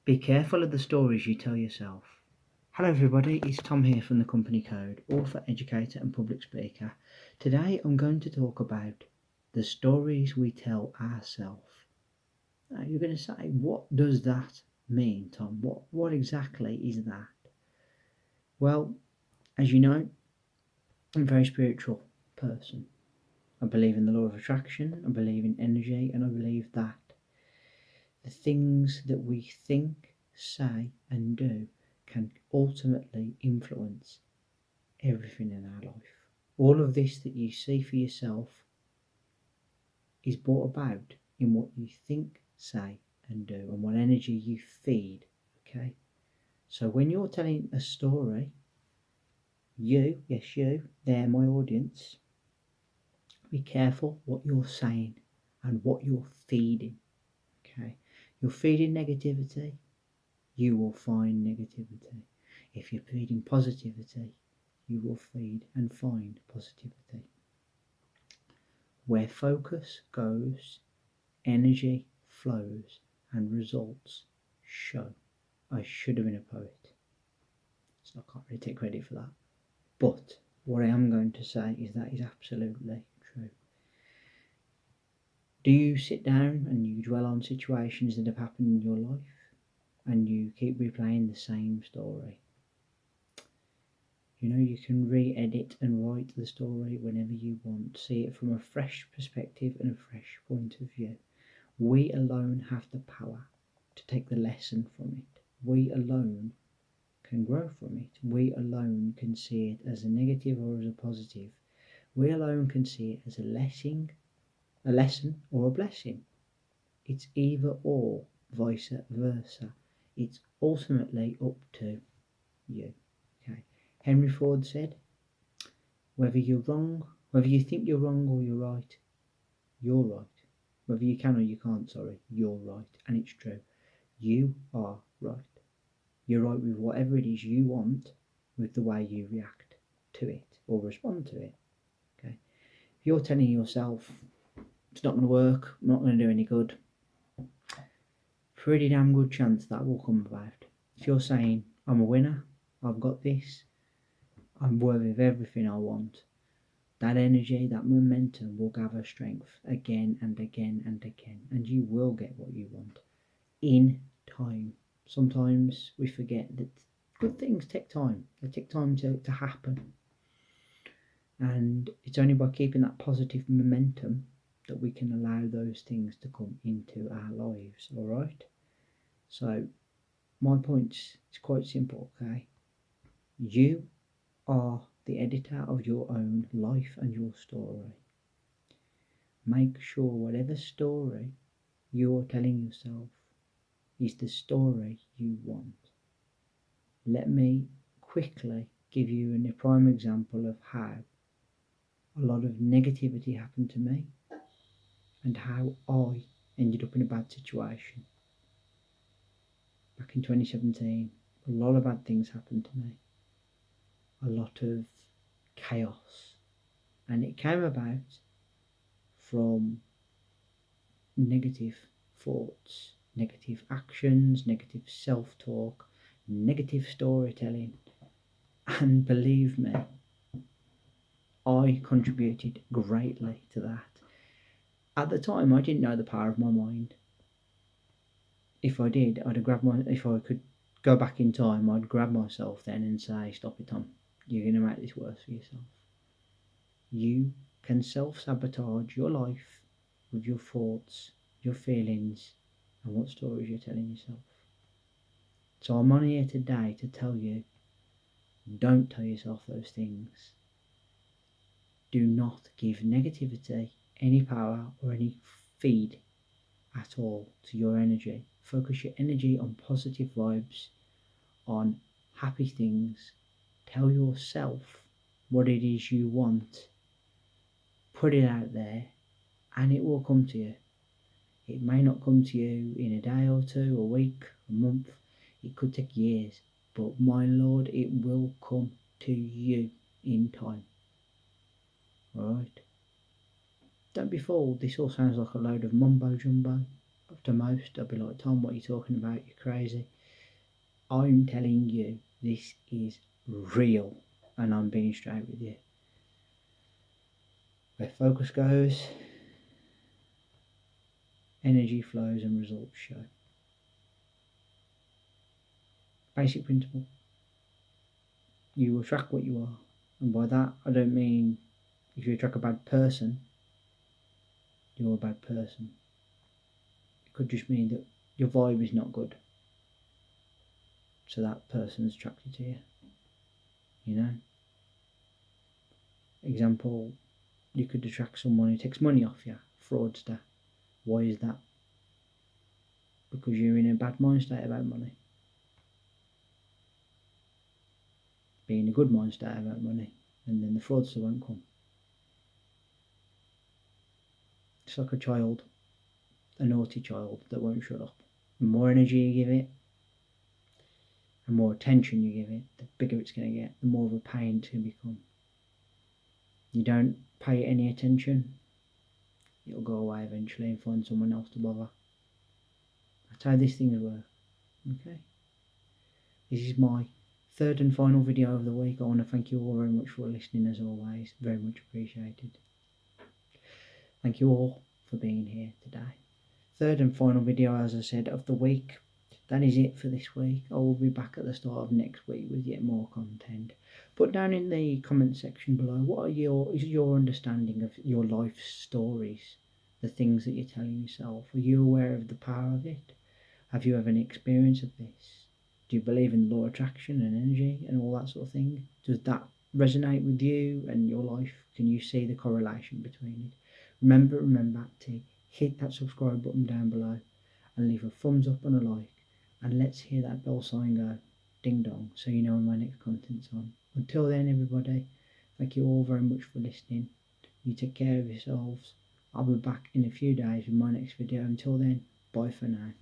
Be careful of the stories you tell yourself. Hello everybody, it's Tom here from the Company Code, author, educator and public speaker. Today I'm going to talk about the stories we tell ourselves. Now you're going to say, what does that mean, Tom? What exactly is that? Well, as you know, I'm a very spiritual person. I believe in the law of attraction, I believe in energy, and I believe that the things that we think, say, and do can ultimately influence everything in our life. All of this that you see for yourself is brought about in what you think, say, and do, and what energy you feed. Okay? So when you're telling a story, you, yes, you, they're my audience, be careful what you're saying and what you're feeding. Okay? You're feeding negativity, you will find negativity. If you're feeding positivity, you will feed and find positivity. Where focus goes, energy flows and results show. I should have been a poet, so I can't really take credit for that. But what I am going to say is that is absolutely true. Do you sit down and you dwell on situations that have happened in your life and you keep replaying the same story? You know, you can re-edit and write the story whenever you want, see it from a fresh perspective and a fresh point of view. We alone have the power to take the lesson from it. We alone can grow from it. We alone can see it as a negative or as a positive. We alone can see it as a lesson or a blessing. It's either or, vice versa. It's ultimately up to you. Okay. Henry Ford said, whether you think you're wrong or you're right, you're right. Whether you can or you can't, you're right. And it's true. You are right. You're right with whatever it is you want, with the way you react to it or respond to it. Okay. If you're telling yourself it's not going to work, not going to do any good, pretty damn good chance that will come about. If you're saying I'm a winner, I've got this, I'm worthy of everything I want, that energy, that momentum will gather strength again and again and again, and you will get what you want in time. Sometimes we forget that good things take time. They take time to happen. And it's only by keeping that positive momentum that we can allow those things to come into our lives, all right? So my point is quite simple, okay? You are the editor of your own life and your story. Make sure whatever story you're telling yourself is the story you want. Let me quickly give you a prime example of how a lot of negativity happened to me and how I ended up in a bad situation. Back in 2017, a lot of bad things happened to me. A lot of chaos. And it came about from negative thoughts, negative actions, negative self-talk, negative storytelling. And believe me, I contributed greatly to that. At the time, I didn't know the power of my mind. If I did, if I could go back in time, I'd grab myself then and say, stop it, Tom. You're going to make this worse for yourself. You can self-sabotage your life with your thoughts, your feelings, and what stories you're telling yourself. So I'm on here today to tell you, don't tell yourself those things. Do not give negativity any power or any feed at all to your energy. Focus your energy on positive vibes, on happy things. Tell yourself what it is you want. Put it out there and it will come to you. It may not come to you in a day or two, a week, a month. It could take years, but my Lord, it will come to you in time. Alright? Don't be fooled, this all sounds like a load of mumbo jumbo. to most. They'll be like, Tom, what are you talking about? You're crazy. I'm telling you, this is real, and I'm being straight with you. Where focus goes, energy flows and results show. Basic principle. You attract what you are. And by that, I don't mean if you attract a bad person, you're a bad person. It could just mean that your vibe is not good, so that person's attracted to you. You know? Example, you could attract someone who takes money off you, fraudster. Why is that? Because you're in a bad mind state about money. Be in a good mind state about money, and then the fraudster won't come. It's like a child, a naughty child that won't shut up. The more energy you give it, the more attention you give it, the bigger it's going to get, the more of a pain it's going to become. You don't pay it any attention, it'll go away eventually and find someone else to bother. That's how these things work. Okay? This is my third and final video of the week. I want to thank you all very much for listening as always. Very much appreciated. Thank you all for being here today. Third and final video, as I said, of the week. That is it for this week. I will be back at the start of next week with yet more content. Put down in the comment section below, what is your understanding of your life stories, the things that you're telling yourself? Are you aware of the power of it? Have you ever any experience of this? Do you believe in law of attraction and energy and all that sort of thing? Does that resonate with you and your life? Can you see the correlation between it? Remember to hit that subscribe button down below and leave a thumbs up and a like, and let's hear that bell sign go ding dong so you know when my next content's on. Until then, everybody, thank you all very much for listening. You take care of yourselves. I'll be back in a few days with my next video. Until then, bye for now.